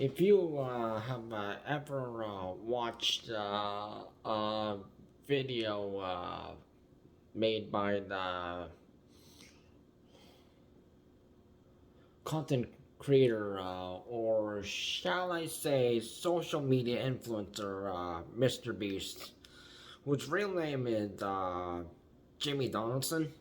If you have ever watched a video made by the content creator or shall I say social media influencer MrBeast, whose real name is Jimmy Donaldson.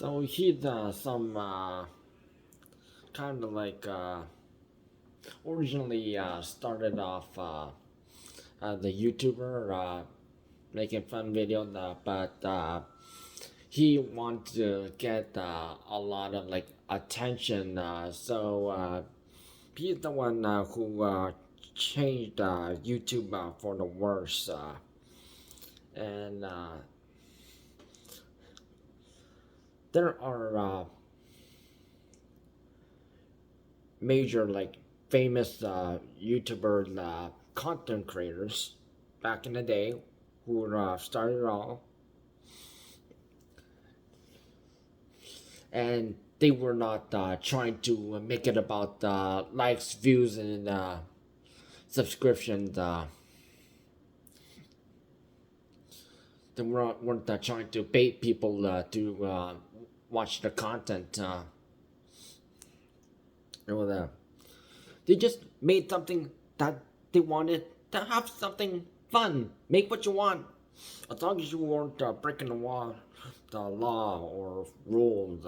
So he's some kind of like originally started off as a YouTuber making fun videos, but he wanted to get a lot of like attention. So he's the one who changed YouTube for the worse. And there are major like famous YouTuber content creators back in the day who started all, and they were not trying to make it about likes, views, and subscriptions. They weren't trying to bait people to watch the content. You know, they just made something that they wanted to have something fun. Make what you want, as long as you weren't breaking the law or rules.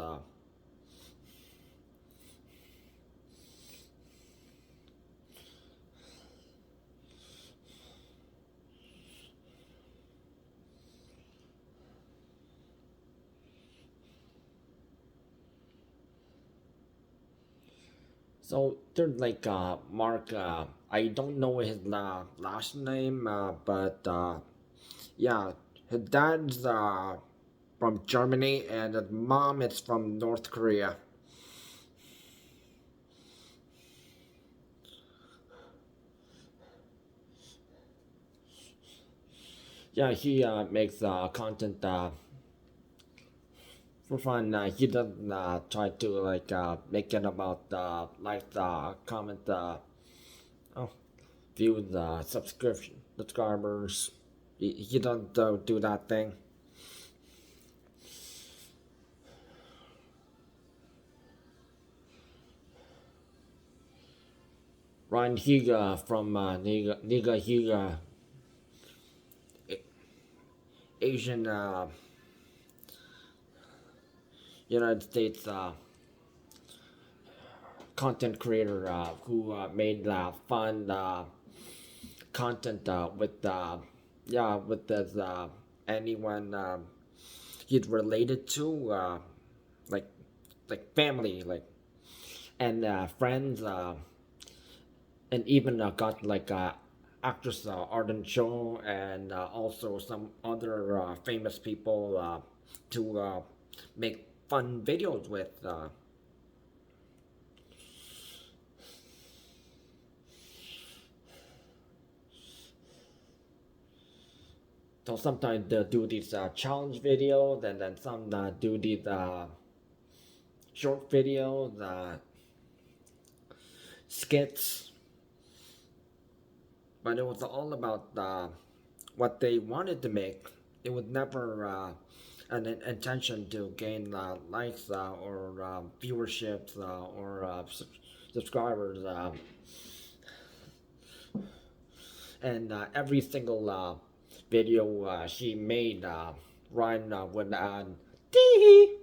So there's like Mark. I don't know his last name, but yeah, his dad's from Germany and his mom is from North Korea. Yeah, he makes content for fun. He doesn't try to like make it about like comment, oh, views, subscribers. He doesn't do that thing. Ryan Higa from Niga Higa, Asian United States content creator who made fun content with yeah, with this anyone he's related to like family, like, and friends, and even got like actress Arden Cho and also some other famous people to make fun videos with. So sometimes they do these challenge videos, and then some do these short videos, skits. But it was all about what they wanted to make. It was never an intention to gain likes or viewerships or subscribers. And every single video she made, Ryan would add tee,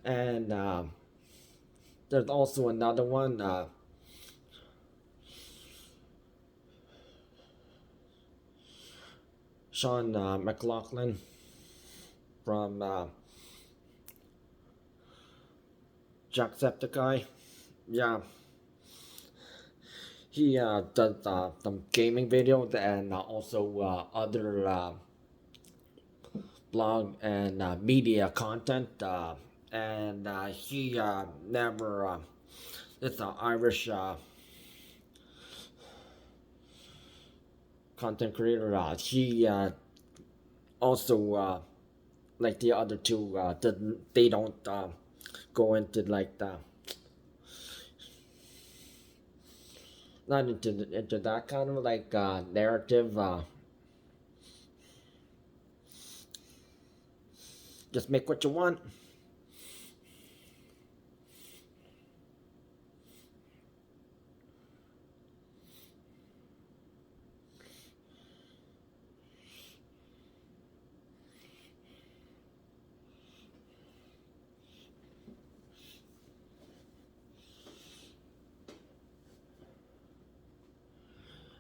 and there's also another one. Sean McLaughlin from Jacksepticeye. Yeah, he does some gaming videos and also other blog and media content. And he never, it's an Irish content creator. He also, like the other two, they don't go into like the, not into that kind of like narrative. Just make what you want.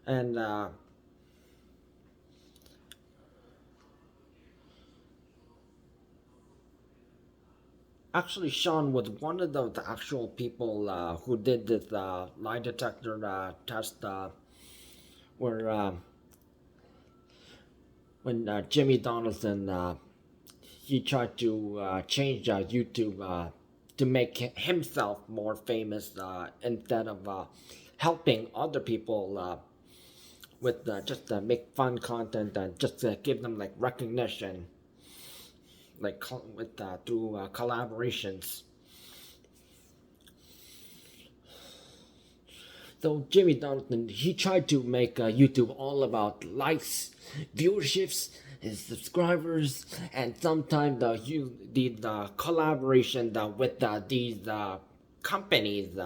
And actually, Sean was one of the actual people who did this lie detector test, where when Jimmy Donaldson he tried to change YouTube to make himself more famous instead of helping other people with just make fun content and just give them like recognition, like with through collaborations. So Jimmy Donaldson, he tried to make YouTube all about likes, viewerships, and subscribers, and sometimes the collaboration with these companies.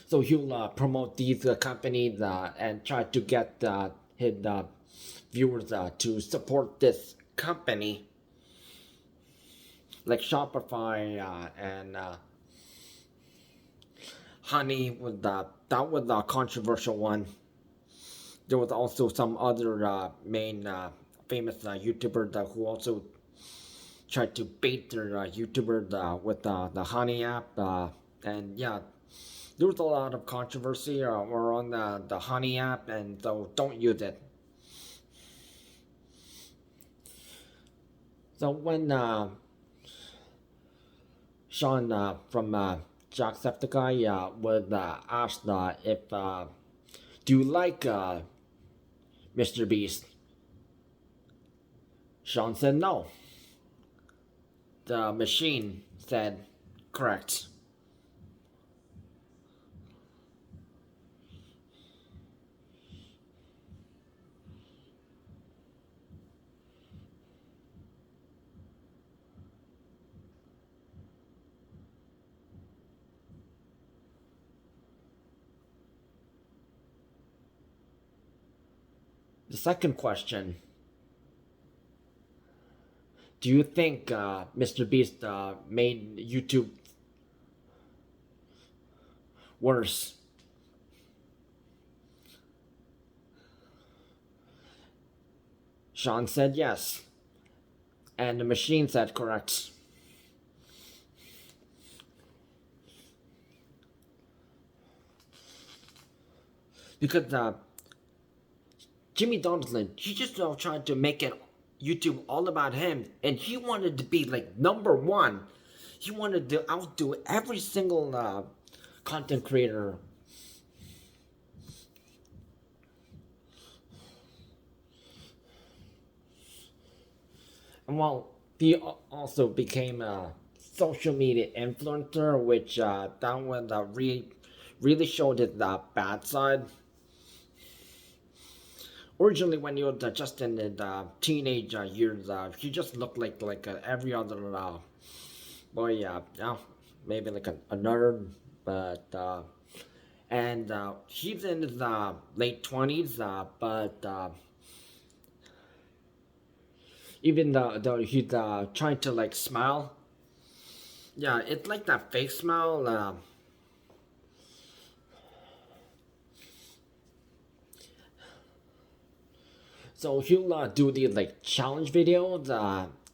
So he'll promote these companies and try to get his viewers to support this company, like Shopify and Honey. Was that was a controversial one. There was also some other main famous YouTubers who also tried to bait their YouTubers with the Honey app, and yeah, there was a lot of controversy around the Honey app, and so don't use it. So when Sean from Jacksepticeye was asked if do you like Mr. Beast, Sean said no. The machine said correct. The second question: do you think Mr. Beast made YouTube worse? Sean said yes, and the machine said correct. Because Jimmy Donaldson, he just tried to make it YouTube all about him, and he wanted to be like number one. He wanted to outdo every single content creator. And well, he also became a social media influencer, which that one really showed his bad side. Originally, when he was just in the teenage years, he just looked like every other boy. Yeah, maybe like a nerd, but and he's in his late 20s, but even though he's trying to like smile, yeah, it's like that fake smile. So he'll do the like challenge videos,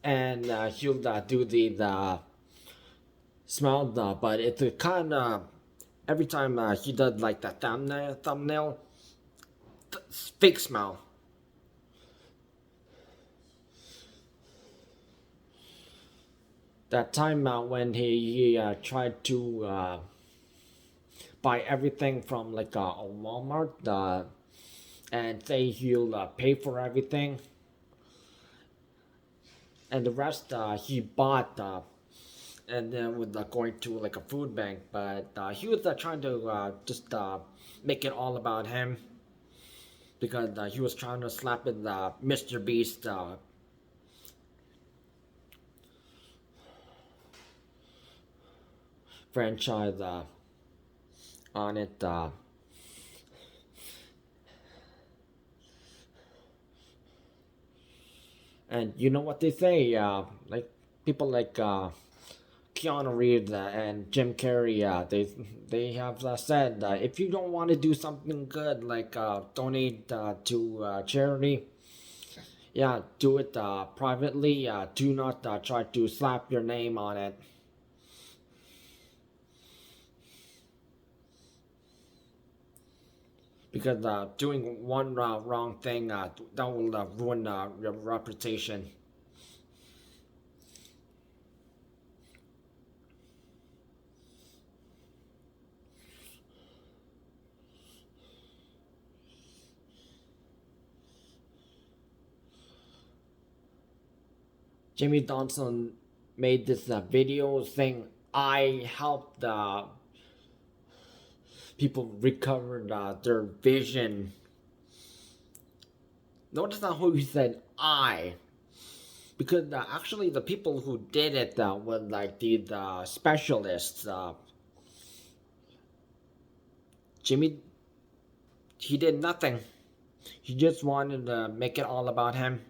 and he'll do the smell, but it's a kind of every time he does like the thumbnail, fake smell. That time when he tried to buy everything from like a Walmart and say he'll pay for everything, and the rest he bought and then with going to like a food bank. But he was trying to just make it all about him because he was trying to slap in the Mr. Beast franchise on it. And you know what they say, like people like Keanu Reeves and Jim Carrey, they have said if you don't want to do something good, like donate to charity, yeah, do it privately. Do not try to slap your name on it. Because doing one wrong thing that will ruin your reputation. Jimmy Donaldson made this video saying I helped people recover their vision. Notice not who he said I, because actually the people who did it were like the specialists. Jimmy, he did nothing. He just wanted to make it all about him.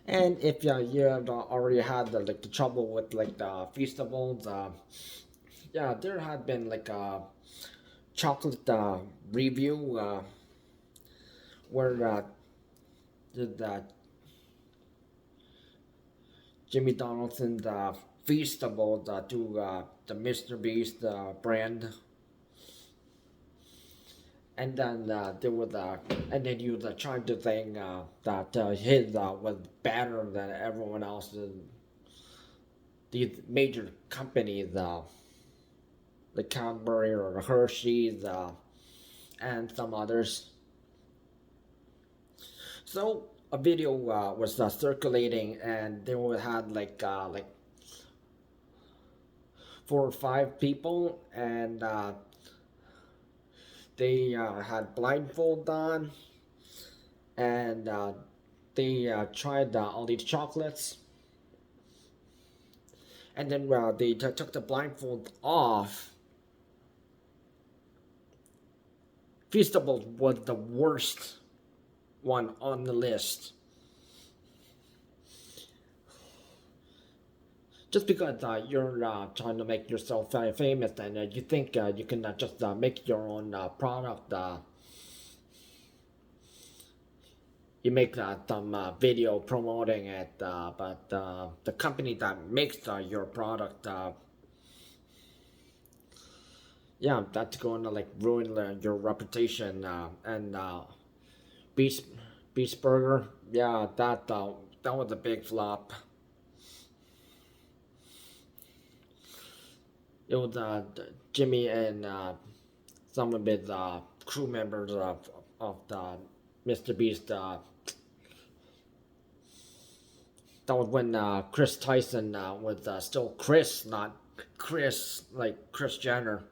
And if you have already had the trouble with like the festivals, yeah, there had been like a chocolate review where the Jimmy Donaldson Feastables to the MrBeast brand, and then there was and then you was trying to think that his was better than everyone else's. These major companies, the Cadbury or the Hershey's, and some others. So a video was circulating, and they had like 4 or 5 people, and they had blindfold on, and they tried all these chocolates, and then they took the blindfold off. Feastables was the worst one on the list. Just because you're trying to make yourself famous, and you think you can just make your own product, you make some video promoting it, but the company that makes your product, yeah, that's going to like ruin your reputation. And Beast Beast Burger, yeah, that was a big flop. It was Jimmy and some of his crew members of the MrBeast. That was when Chris Tyson was still Chris, not Chris like Chris Jenner.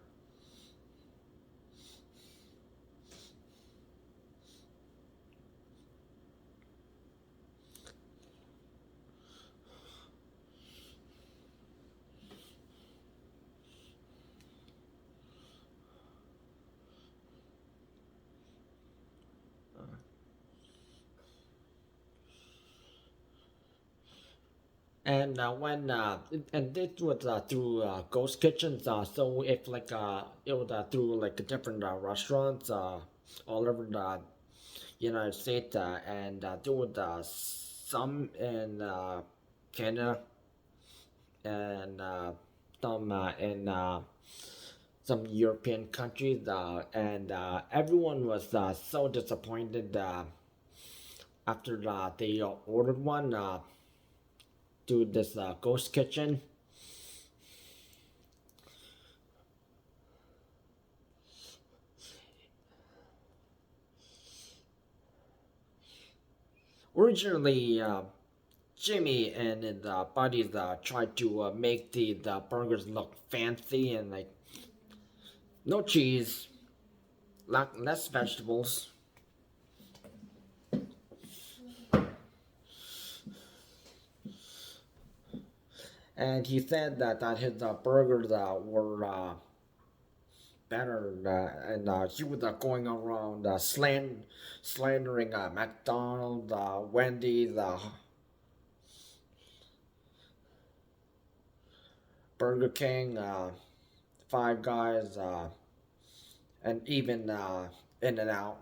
And this was through ghost kitchens. So if like it was through like different restaurants all over the United States, and there was some in Canada and some in some European countries, and everyone was so disappointed after they ordered one to this ghost kitchen. Originally, Jimmy and his buddies tried to make the burgers look fancy and like no cheese, less vegetables. And he said that his burgers were better, and he was going around slandering McDonald's, Wendy's, Burger King, Five Guys, and even In and Out.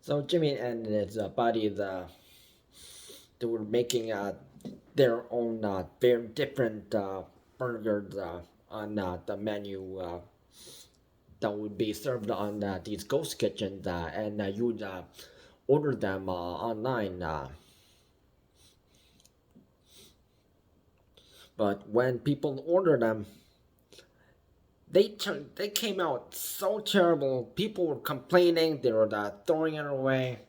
So Jimmy and his buddies, they were making their own very different burgers on the menu that would be served on these ghost kitchens, and you'd order them online. But when people order them, they came out so terrible. People were complaining. They were throwing it away.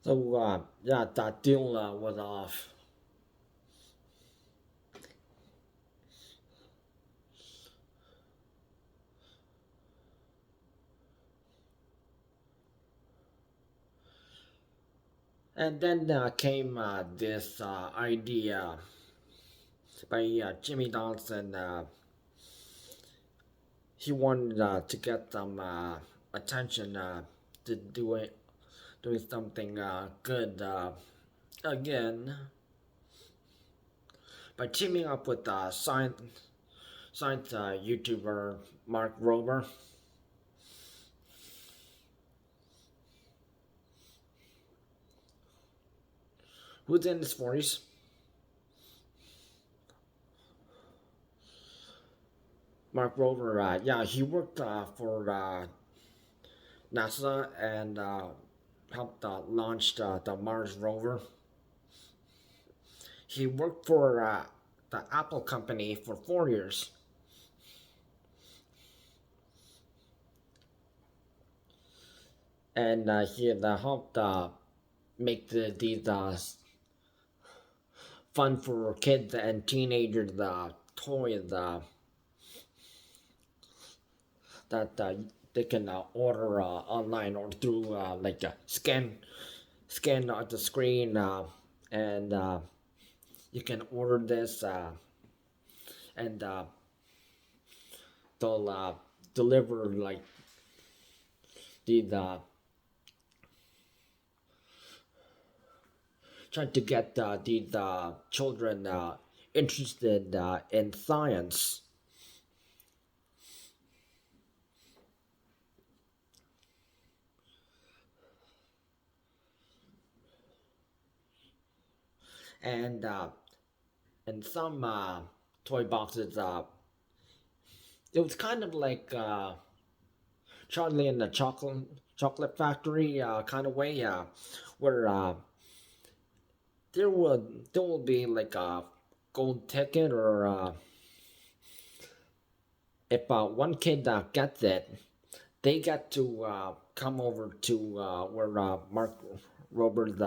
So yeah, that deal was off. And then came this idea by Jimmy Donaldson. He wanted to get some attention to doing something good again by teaming up with science YouTuber Mark Rober. Who's in his 40s. Mark Rover, yeah, he worked for NASA and helped launch the Mars rover. He worked for the Apple company for 4 years. And he had helped make these fun for kids and teenagers toys that they can order online or through like scan at the screen, and you can order this and they'll deliver like these trying to get these children interested in science. And some toy boxes It was kind of like Charlie in the Chocolate Factory kind of way, where there will be like a gold ticket, or if one kid gets it, they get to come over to where Mark Roberts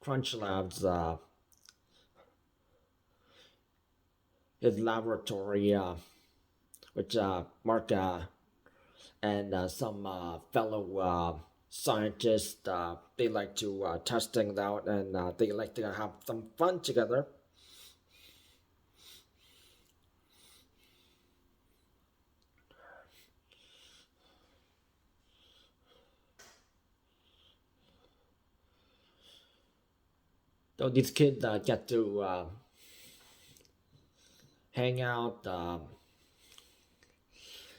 Crunch Labs, his laboratory, which Mark and some fellow scientists, they like to test things out, and they like to have some fun together. So these kids get to hang out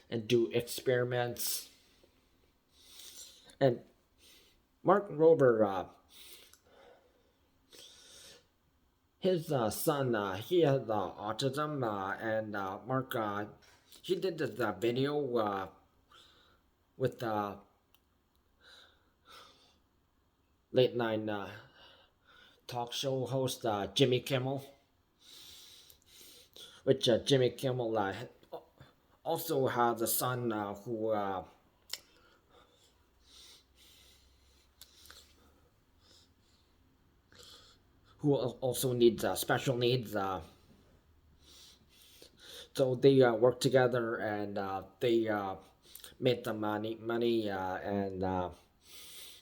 and do experiments. And Mark Rober, his son, he has autism, and Mark, he did this video with late night talk show host Jimmy Kimmel, which Jimmy Kimmel also has a son who also needs special needs. So they work together, and they made some money, and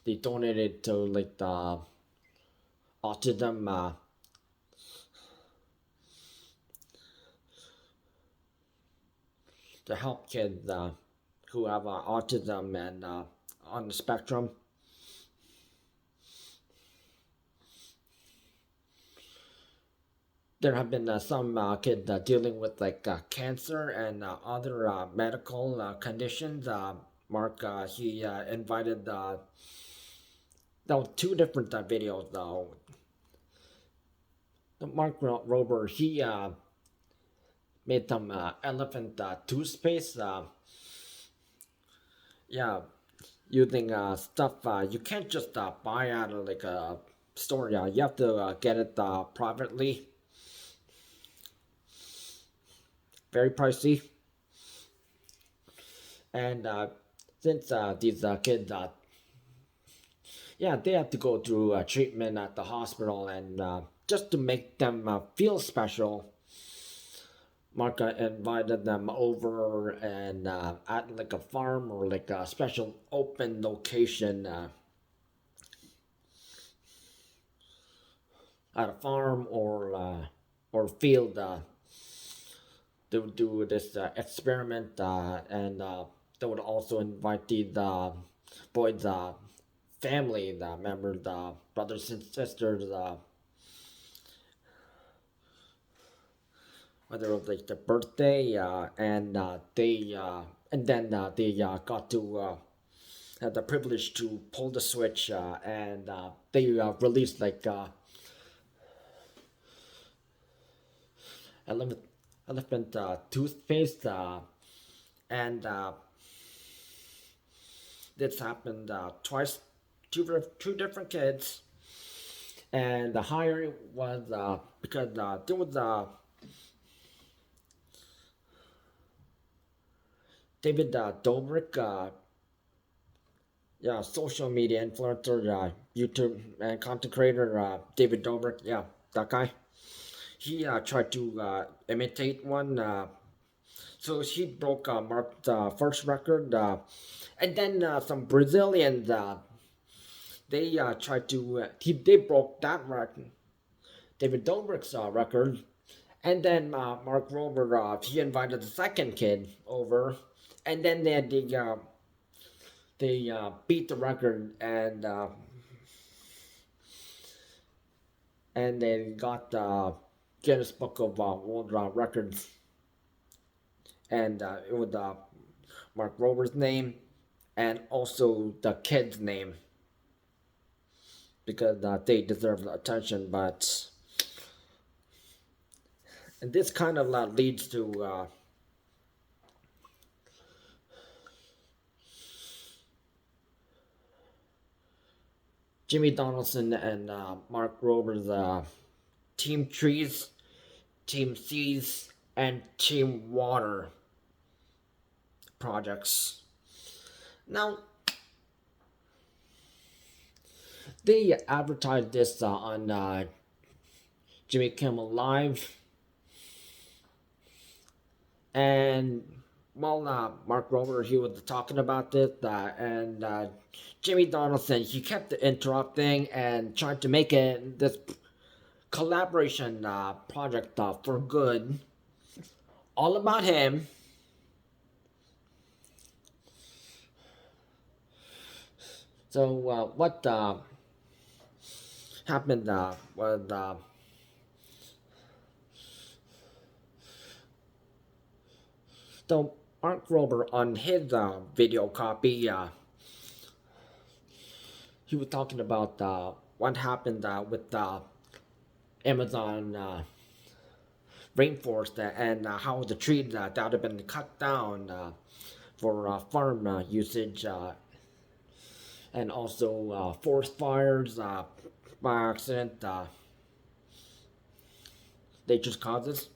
they donated to like the autism to help kids who have autism and on the spectrum. There have been some kids dealing with like cancer and other medical conditions. Mark, he invited no, two different videos though. Mark Rober, he made some elephant toothpaste. Yeah, using stuff you can't just buy out of like a store. Yeah, you have to get it privately. Very pricey. And since these kids, yeah, they have to go through treatment at the hospital, and just to make them feel special, Mark invited them over and at like a farm or like a special open location at a farm or field to do this experiment, and they would also invite the boys' family, the members, the brothers and sisters, whether it was like their birthday, and then they got to had the privilege to pull the switch, and they released like elephant, elephant toothpaste, and this happened twice, two different kids, and the higher was because there was David Dobrik, yeah, social media influencer, YouTube and content creator, David Dobrik, yeah, that guy. He tried to imitate one, so he broke Mark's first record, and then some Brazilians, they tried to, they broke that record, David Dobrik's record, and then Mark Rober, he invited the second kid over, and then they beat the record, and they got Guinness Book of World Records, and it was Mark Rober's name, and also the kid's name, because they deserve the attention, but And this kind of leads to Jimmy Donaldson and Mark Rober's Team Trees, Team Seas, and Team Water projects. Now, they advertised this on Jimmy Kimmel Live, and while Mark Rober he was talking about this, and Jimmy Donaldson he kept interrupting and trying to make it this collaboration project for good, all about him. So what happened was so Mark Rober on his video copy, he was talking about what happened with Amazon rainforest and how the trees that have been cut down for farm usage and also forest fires by accident, nature's causes,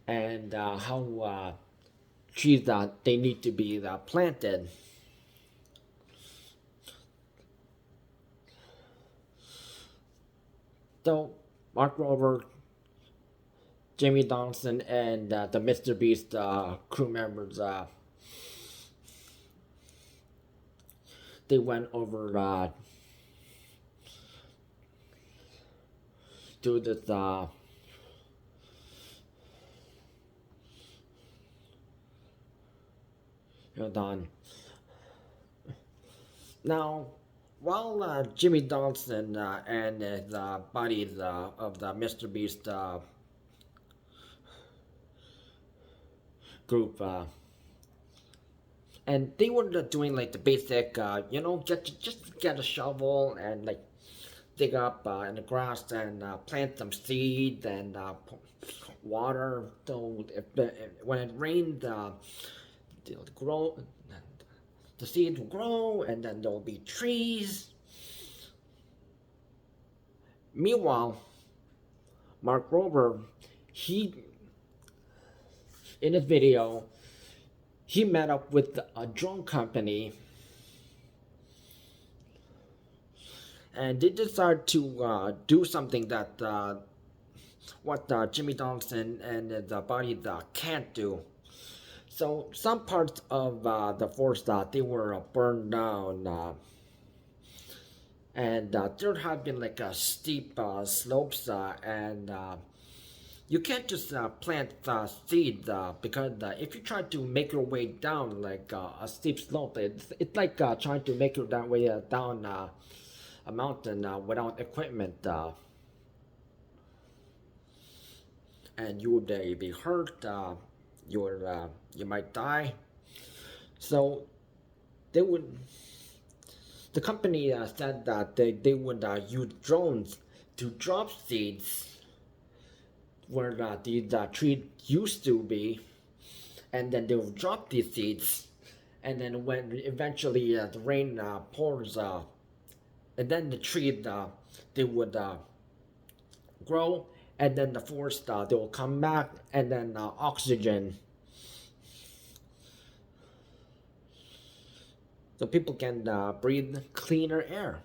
and how trees they need to be planted. So Mark Rober, Jimmy Donaldson, and the MrBeast crew members, they went over to this hold on. Now, while Jimmy Donaldson and his buddies of the MrBeast group, and they were doing like the basic, just get a shovel and like dig up in the grass and plant some seeds and water. So when it rained, they'll grow. The seeds will grow, and then there will be trees. Meanwhile, Mark Rober, he in his video, he met up with a drone company, and they decided to do something that what Jimmy Donaldson and the body can't do. So some parts of the forest they were burned down, and there had been like a steep slopes, and you can't just plant seeds because if you try to make your way down like a steep slope, it's like trying to make your way down a mountain without equipment, and you would be hurt. You might die. So they would. The company said that they would use drones to drop seeds where the tree used to be, and then they would drop these seeds, and then when eventually the rain pours, and then the tree they would grow, and then the forest they will come back, and then oxygen, so people can breathe cleaner air.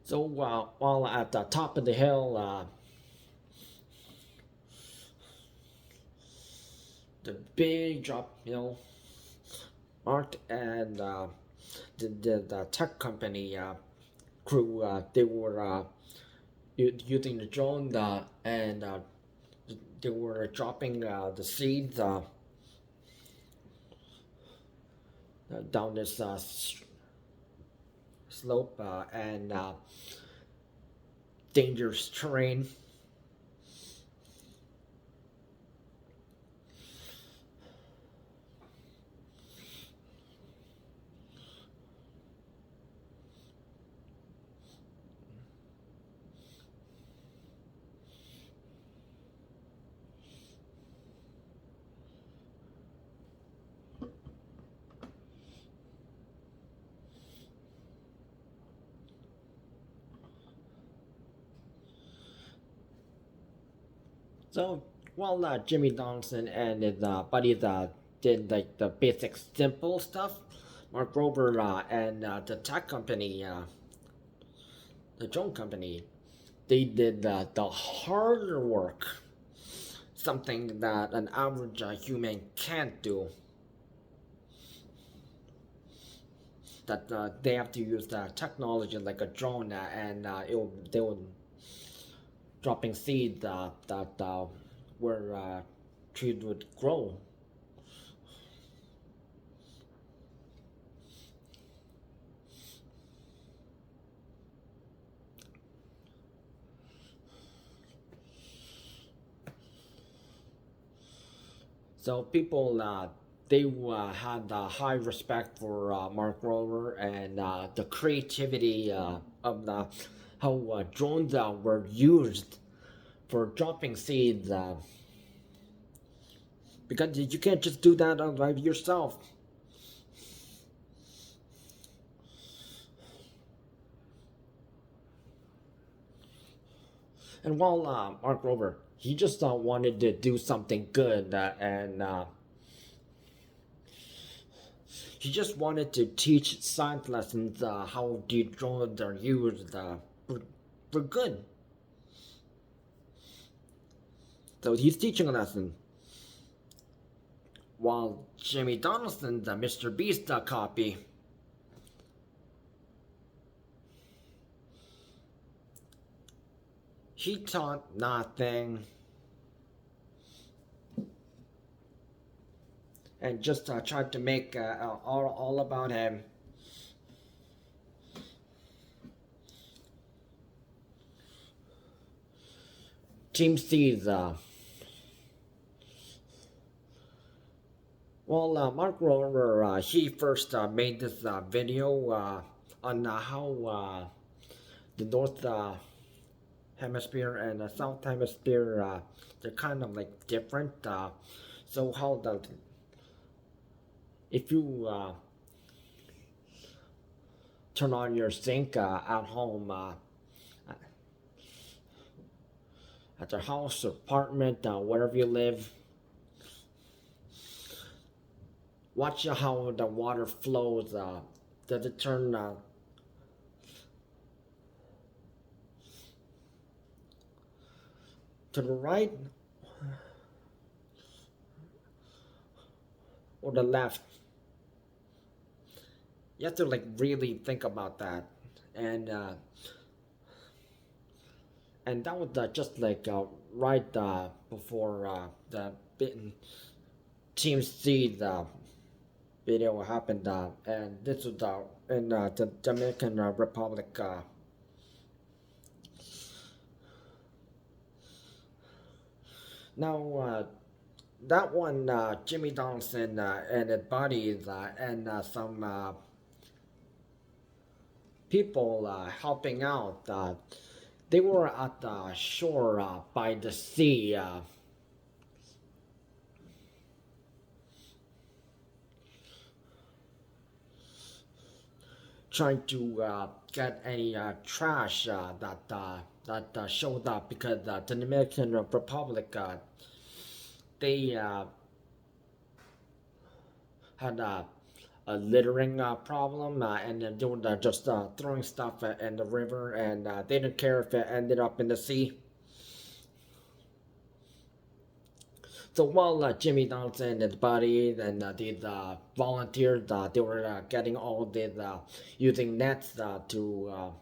So while at the top of the hill, the big drop, Mark and the tech company crew, they were using the drone and they were dropping the seeds down this slope and dangerous terrain. So while Jimmy Donaldson and his buddies did like the basic simple stuff, Mark Rober and the tech company, the drone company, they did the harder work, something that an average human can't do. That they have to use technology like a drone, and they will dropping seeds that where trees would grow. So people they had high respect for Mark Rover and the creativity of how drones were used for dropping seeds. Because you can't just do that by yourself. And while Mark Rover, he just wanted to do something good, and he just wanted to teach science lessons, how the drones are used for good. So he's teaching a lesson. While Jimmy Donaldson, the MrBeast copy, he taught nothing. And just tried to make all about him. Team C's. Well, Mark Roller, he first made this video on how the North Hemisphere and the South Hemisphere, they're kind of like different. So how the if you turn on your sink at home, at your house, apartment, wherever you live, watch how the water flows. Does it turn to the right or the left? You have to like really think about that, and that was just like right before the Team C video happened, and this was in the Dominican Republic. Now, that one, Jimmy Donaldson and his buddies and some people helping out, they were at the shore by the sea. Trying to get any trash that showed up, because the Dominican Republic, they had a littering problem, and they were just throwing stuff in the river, and they didn't care if it ended up in the sea. So while Jimmy Donaldson and his buddies and these volunteers, they were getting all these, using nets to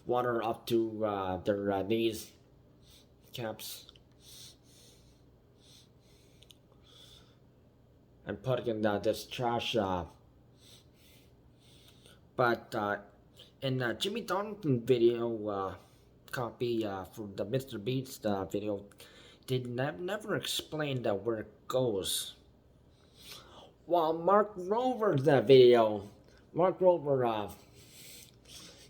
water up to their knees caps, and putting in this trash. But in Jimmy Donaldson video copy for the MrBeast video, they never explained where it goes. While Mark Rover's video, Mark Rover,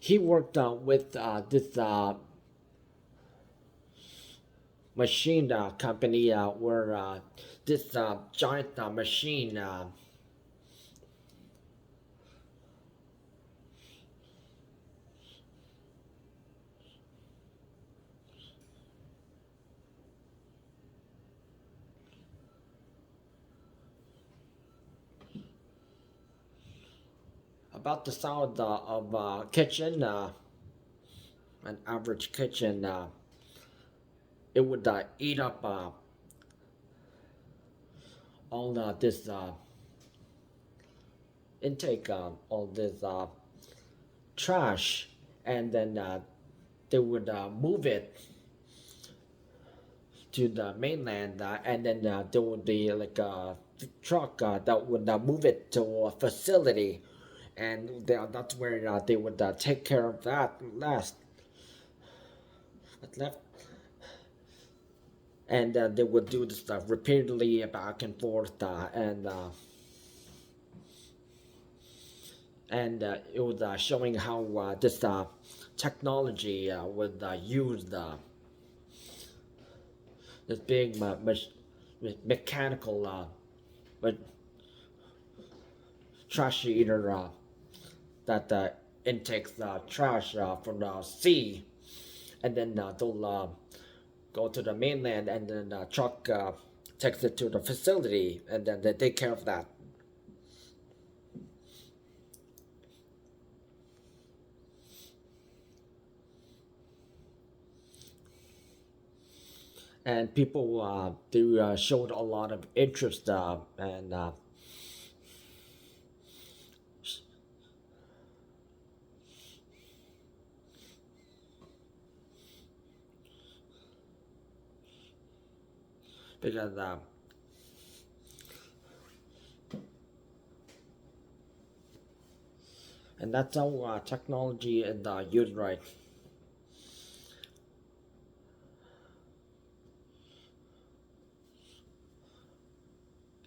he worked with this machine company where this giant machine about the sound of kitchen, an average kitchen, it would eat up all this intake, all this trash, and then they would move it to the mainland, and then there would be like a truck that would move it to a facility, and that's where they would take care of that left, and they would do this stuff repeatedly back and forth, and it was showing how this technology would use this big mechanical but trash eater that intakes trash from the sea, and then they'll go to the mainland, and then the truck takes it to the facility, and then they take care of that. And people they showed a lot of interest, and because and that's how technology is used right.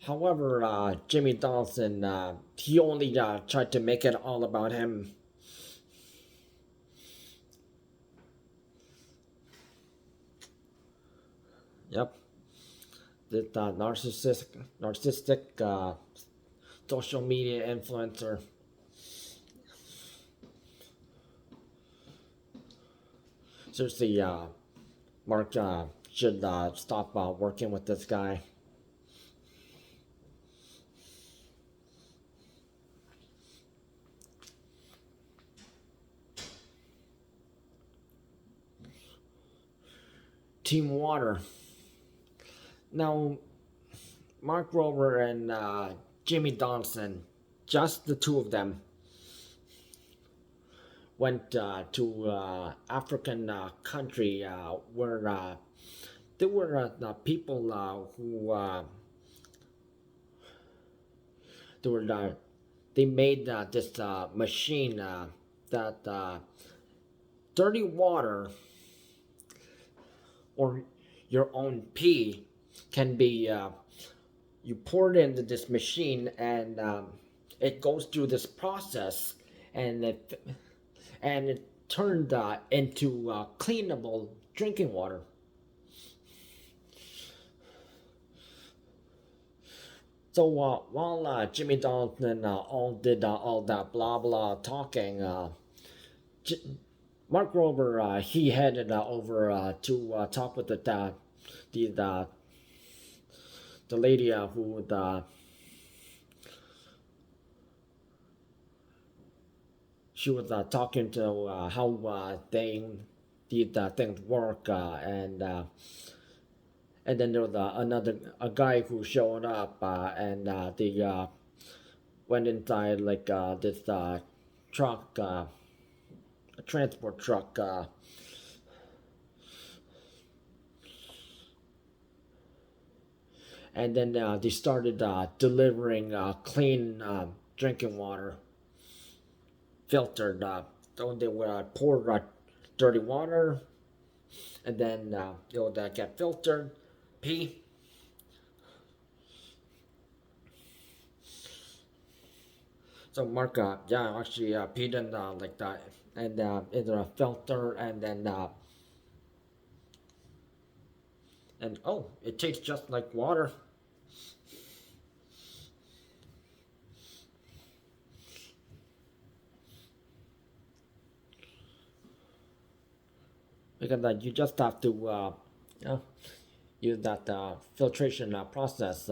However, Jimmy Donaldson, he only tried to make it all about him. Yep, this narcissistic social media influencer. Seriously, Mark should stop working with this guy. Team Water. Now, Mark Rober and Jimmy Donaldson, just the two of them, went to African country where there were people who they made this machine that dirty water or your own pee can be you pour it into this machine, and it goes through this process, and it turned into cleanable drinking water. So while Jimmy Donaldson all did all that blah blah talking, Mark Rober he headed over to talk with the lady who would she was talking to how these things work, and then there was a guy who showed up, and they went inside like this truck, a transport truck, and then they started delivering clean drinking water, filtered. So they would pour dirty water, and then it would get filtered, pee. So Mark, actually peed in like that, and in a filter, and then and oh, it tastes just like water. Because you just have to use that filtration process,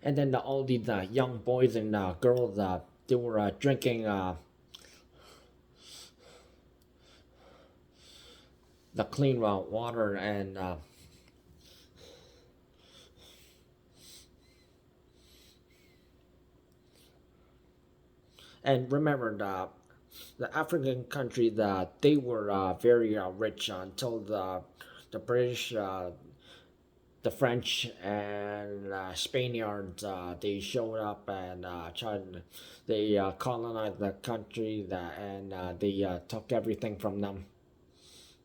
And then all these young boys and girls, they were drinking the clean water, and remember the African countries, they were very rich until the British, the French, and Spaniards, they showed up and they colonized the country, and they took everything from them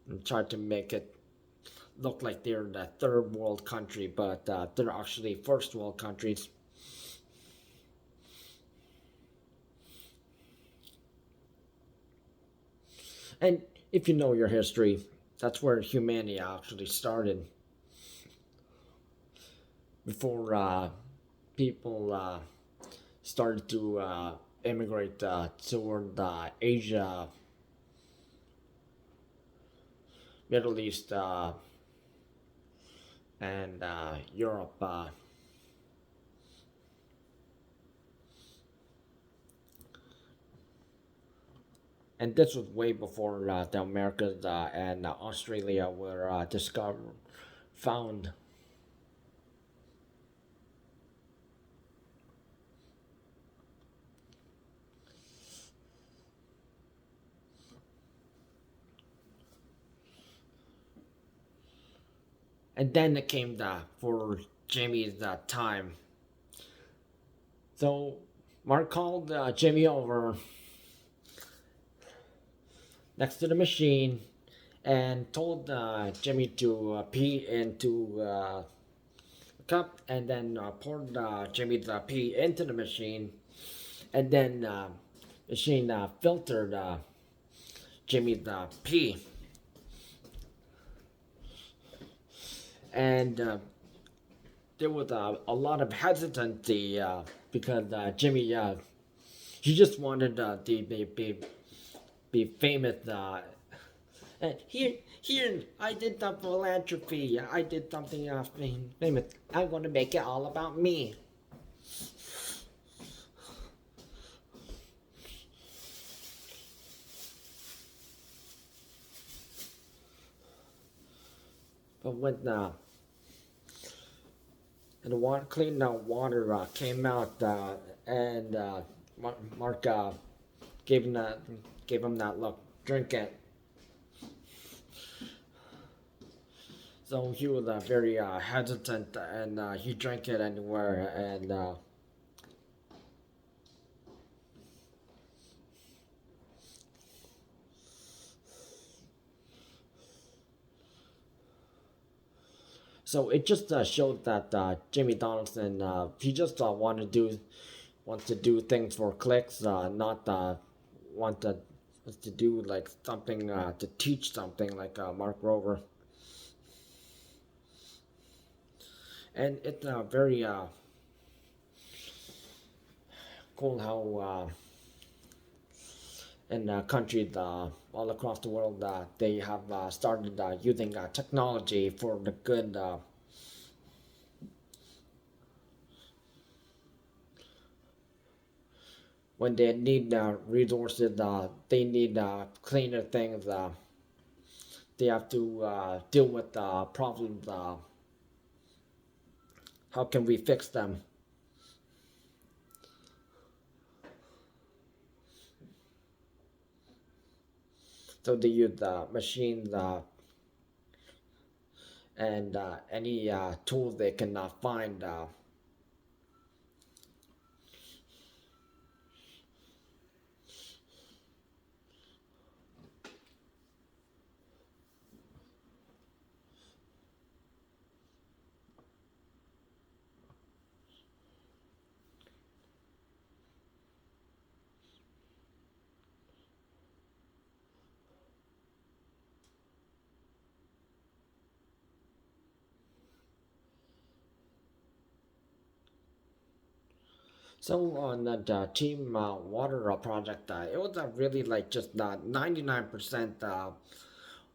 and tried to make it look like they're the third world country, but they're actually first world countries. And if you know your history, that's where humanity actually started. Before people started to immigrate toward Asia, Middle East, and Europe. And this was way before the Americas and Australia were discovered, found. And then it came for Jimmy's time. So Mark called Jimmy over next to the machine and told Jimmy to pee into a cup, and then poured Jimmy's pee into the machine, and then machine filtered Jimmy's pee, and there was lot of hesitancy because Jimmy he just wanted to be famous. And here, I did the philanthropy. I did something famous. I'm gonna make it all about me. But when the water, clean water came out, and Mark gave him that look. Drink it. So he was very hesitant, and he drank it anywhere, and so it just showed that Jimmy Donaldson, he just wants to do things for clicks, not want to do like something to teach something like Mark Rover. And it's very cool how in countries all across the world they have started using technology for the good. When they need resources, they need cleaner things. They have to deal with problems. How can we fix them? So they use machines and any tools they can find. So on the team water project, it was really like just 99%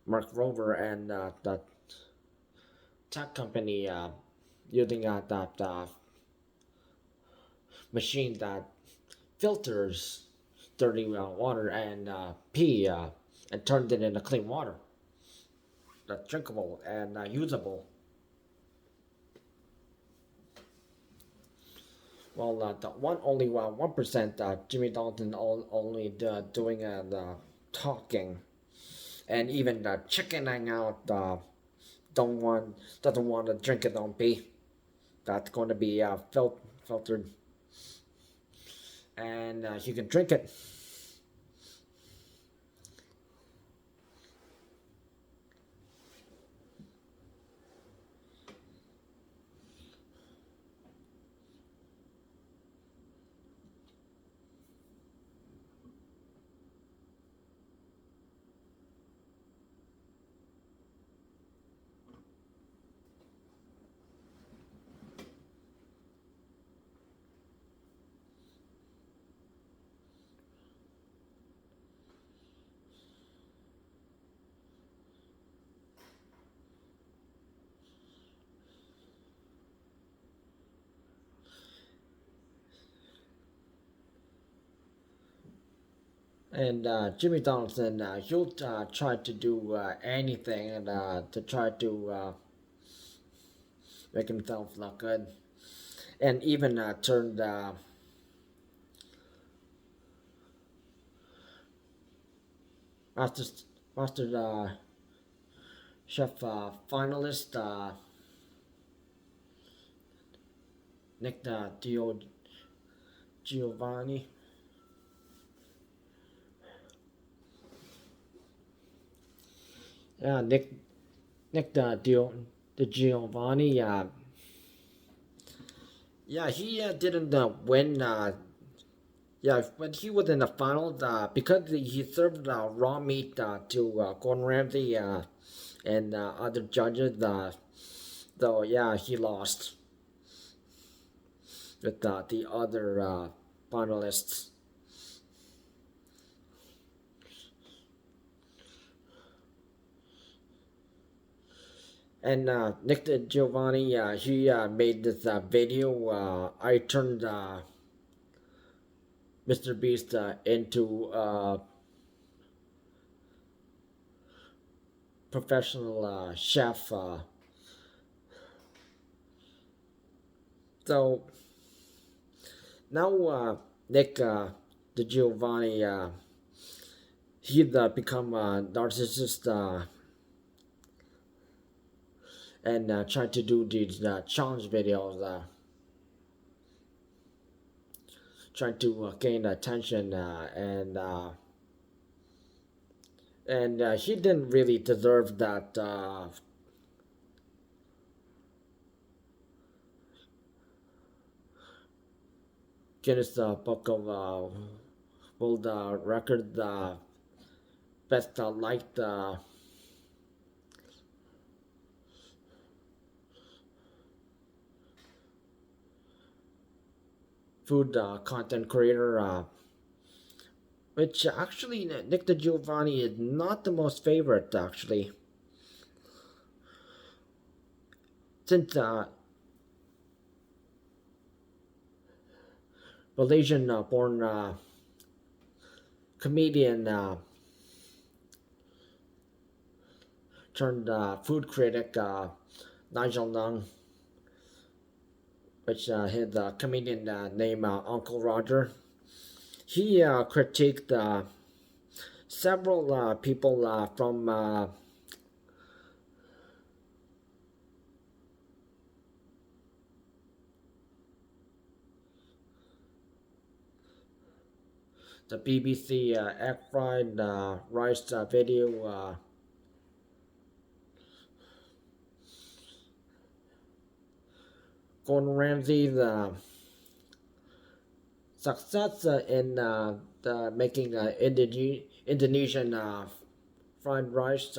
Mark Rover and the tech company using that machine that filters dirty water and pee and turned it into clean water that's drinkable and usable. Well, the one only 1% Jimmy Donaldson only doing talking, and even the chickening out don't want doesn't want to drink it on pee. That's going to be filtered, and you can drink it. And Jimmy Donaldson, he'll try to do anything and to try to make himself look good, and even turned master master chef finalist Nick Giovanni. Yeah, Nick the Giovanni. Yeah, he didn't win. Yeah, when he was in the finals, because he served raw meat to Gordon Ramsay and other judges. Though, yeah, he lost with the other finalists. And Nick Giovanni, he made this video. I turned MrBeast into professional chef. So now Nick the Giovanni, he's become a narcissist and trying to do these challenge videos, trying to gain attention, and he didn't really deserve that. Guinness Book of World Record, best liked food content creator, which actually Nick the Giovanni is not the most favorite actually, since Malaysian born comedian turned food critic Nigel Nung, which his comedian named Uncle Roger. He critiqued several people from the BBC egg fried rice video. Gordon Ramsay's success in making Indonesian fried rice,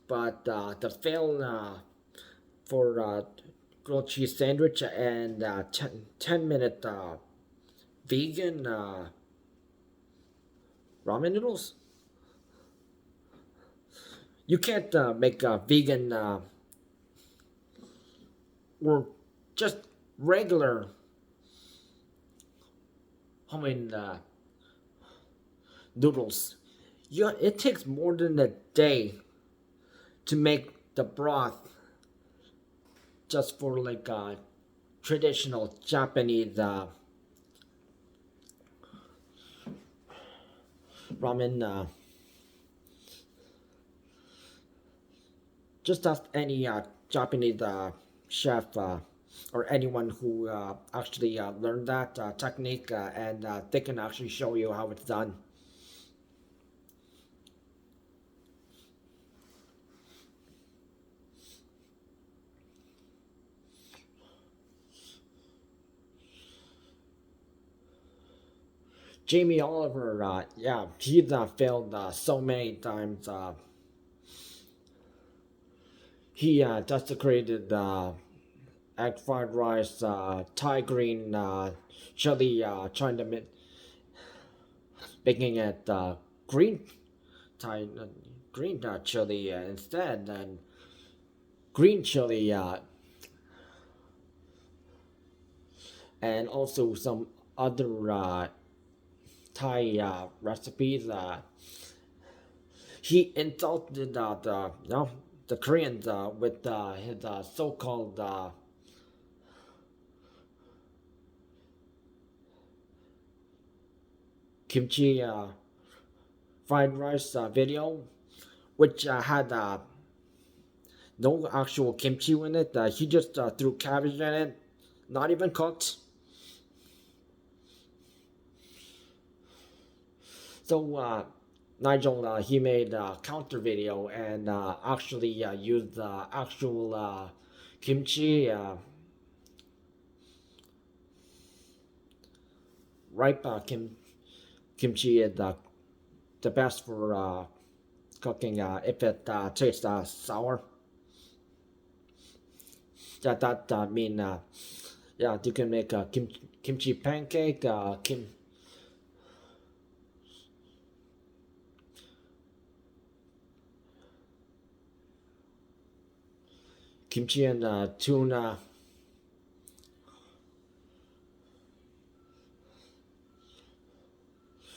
but the fail for grilled cheese sandwich and 10-minute vegan ramen noodles. You can't make vegan or just regular homemade noodles. Yeah, it takes more than a day to make the broth just for like traditional Japanese ramen. Just ask any Japanese chef or anyone who actually learned that technique, and they can actually show you how it's done. Jamie Oliver, yeah, he's failed so many times. He desecrated egg fried rice, Thai green chili, trying to making it green Thai green chili instead, and green chili, and also some other Thai recipes. He insulted the Koreans with his so-called kimchi fried rice video, which had no actual kimchi in it. He just threw cabbage in it, not even cooked. So Nigel, he made a counter video and actually used actual kimchi, ripe kimchi is the best for cooking if it tastes sour. That mean yeah, you can make a kimchi pancake, kimchi and tuna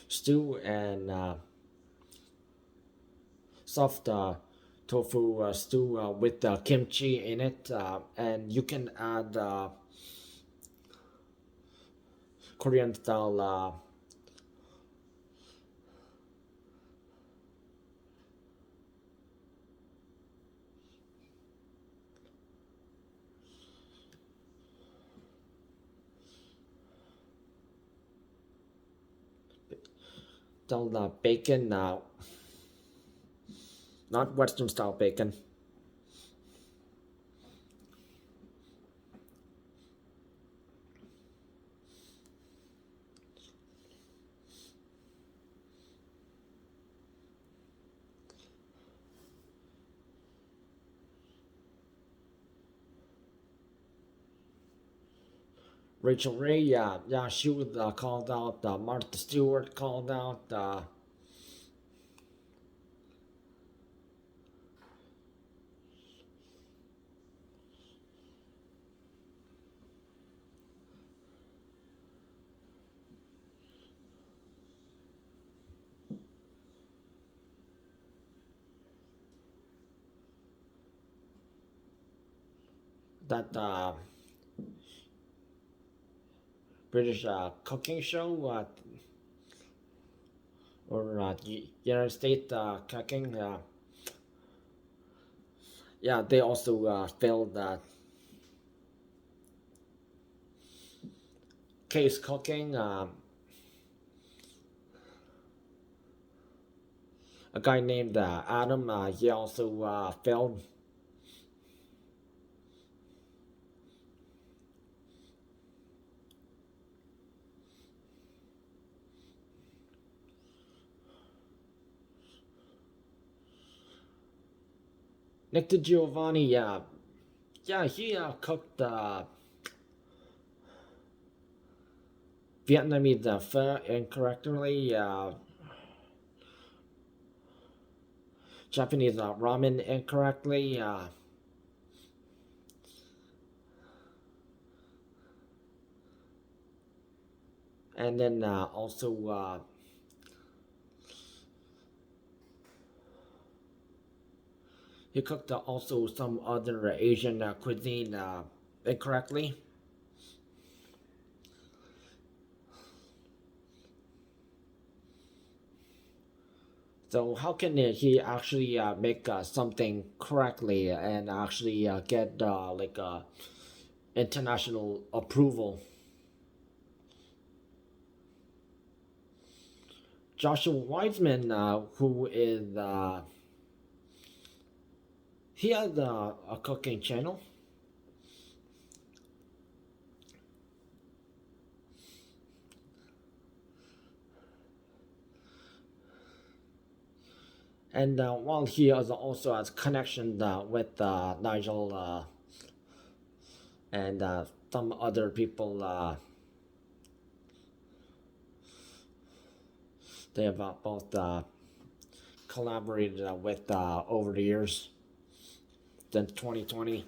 stew, and soft tofu stew with kimchi in it, and you can add Korean style bacon, not Western style bacon. Rachel Ray, yeah, she was called out. Martha Stewart called out. That British cooking show, or United States cooking. Yeah, they also failed case cooking. A guy named Adam, he also failed. Nick DiGiovanni, yeah, he cooked Vietnamese pho incorrectly, Japanese ramen incorrectly. And then also he cooked also some other Asian cuisine incorrectly. So how can he actually make something correctly and actually get like international approval? Joshua Weissman, who is he has a cooking channel, and while he also has connection with Nigel and some other people, they have both collaborated with over the years since 2020.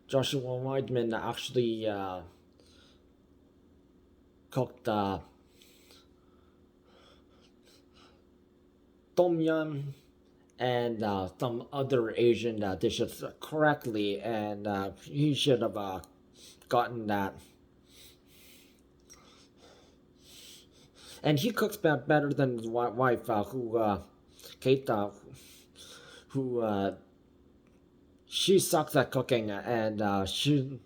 Joshua Weidman actually cooked tom yum and some other Asian dishes correctly, and he should have gotten that. And he cooks better than his wife, Kate, who she sucks at cooking, and she.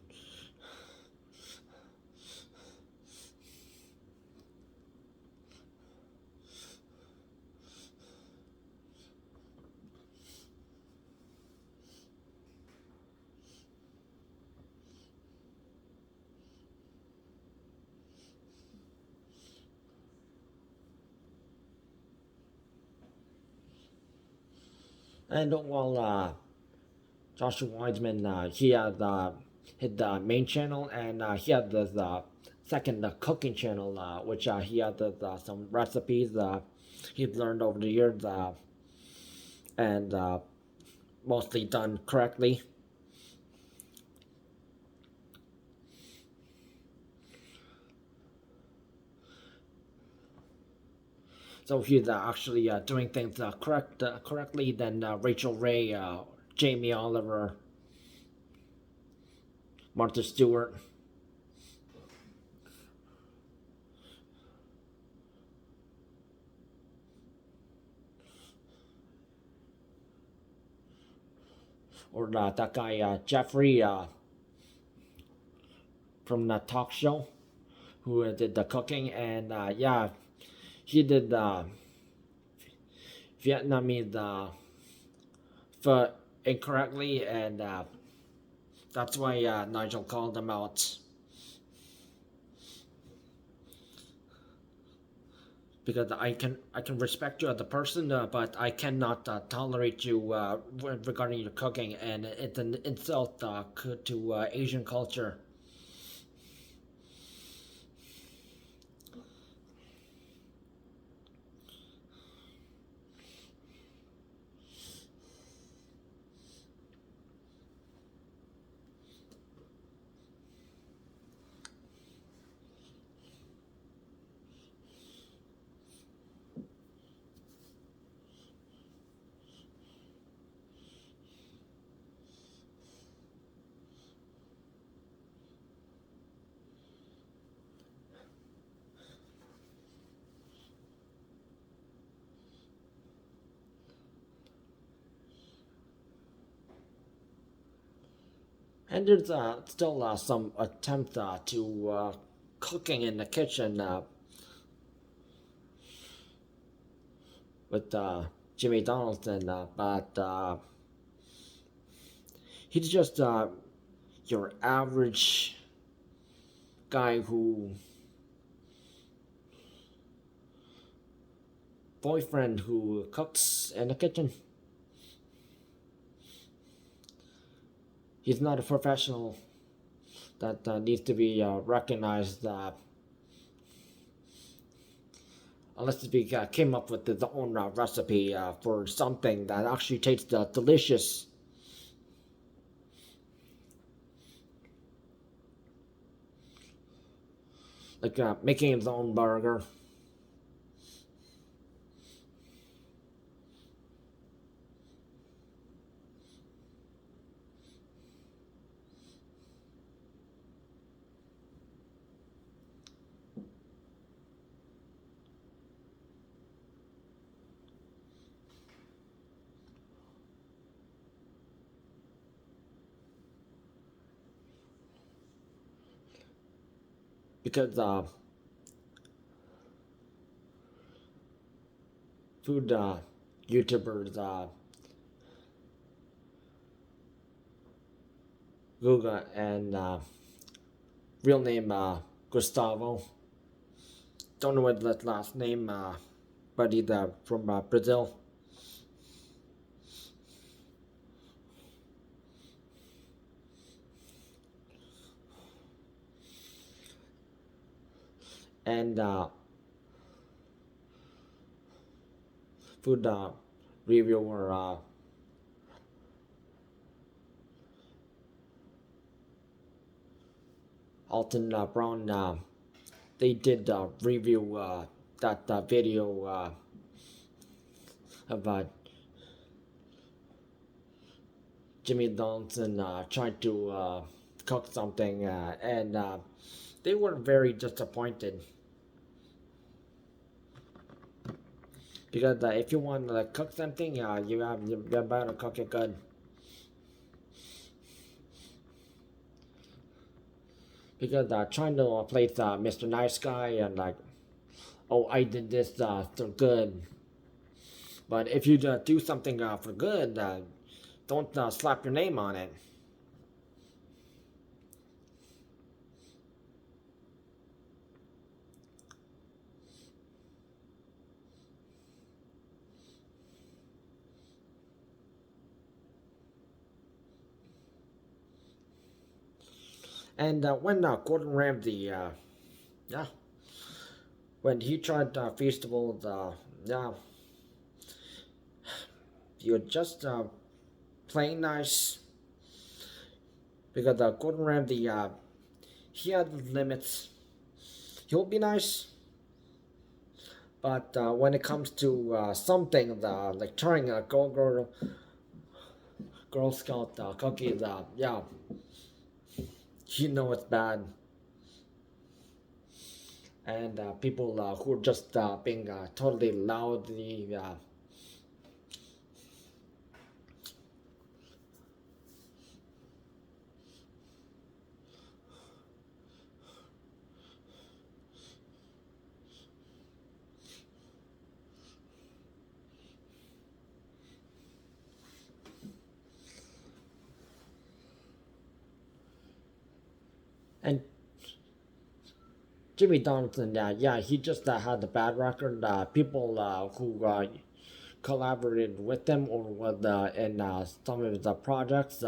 And while Joshua Weidman, he had his main channel, and he had this second cooking channel, which he had some recipes he'd learned over the years, and mostly done correctly. So he's actually doing things correctly than Rachel Ray, Jamie Oliver, Martha Stewart. Or that guy Jeffrey from the talk show who did the cooking, and yeah, he did Vietnamese food incorrectly, and that's why Nigel called him out. Because I can respect you as a person, but I cannot tolerate you regarding your cooking, and it's an insult to Asian culture. And there's still some attempt to cooking in the kitchen with Jimmy Donaldson, but he's just your average guy who boyfriend who cooks in the kitchen. He's not a professional that needs to be recognized unless he came up with his own recipe for something that actually tastes delicious. like making his own burger. Because food YouTubers Guga and real name Gustavo. Don't know what his last name, but he's from Brazil. And food reviewer Alton Brown. They did review that video of Jimmy Donaldson trying to cook something, and they were very disappointed. Because if you want to cook something, you better cook it good. Because trying to play Mr. Nice Guy and like, oh, I did this so good. But if you do something for good, don't slap your name on it. And when Gordon Ramsay, yeah, when he tried festivals, yeah, he was just playing nice. Because Gordon Ramsay, he has limits. He'll be nice, but when it comes to something like trying a Girl Scout cookies, yeah, you know it's bad. And people who are just being totally loudly and Jimmy Donaldson, yeah, he just had a bad record. People who collaborated with him or with in some of his projects,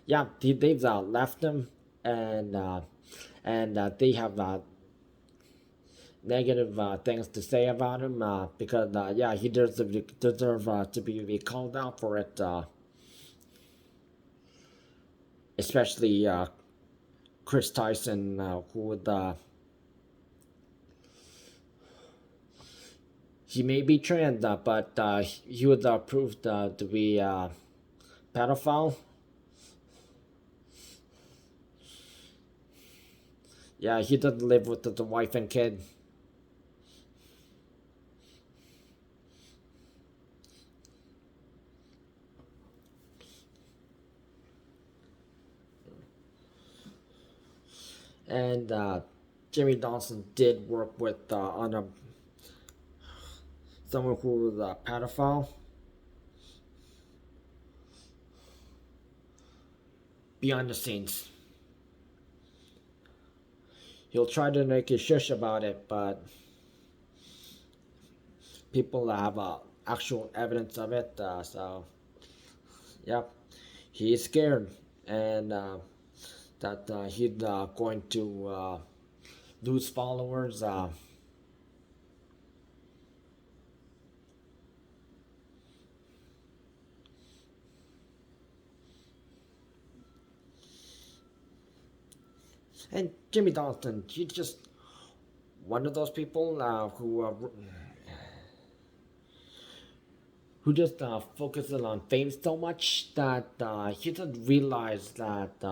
yeah, they've left him, and they have negative things to say about him because yeah, he deserve to be called out for it, especially Chris Tyson, who would he may be trans, but he was proved to be pedophile. Yeah, he doesn't live with the wife and kid. And Jimmy Donaldson did work with on someone who was a pedophile behind the scenes. He'll try to make a shush about it, but people have actual evidence of it. So, yep, he's scared, and that he's going to lose followers. And Jimmy Donaldson, he just one of those people who just focuses on fame so much that he doesn't realize that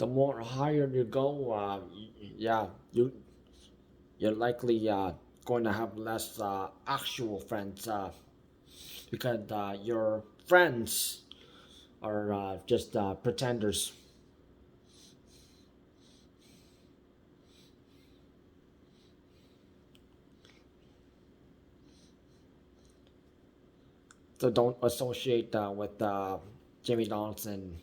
the more higher you go, yeah, you're likely going to have less actual friends because your friends are just pretenders. So don't associate with Jimmy Donaldson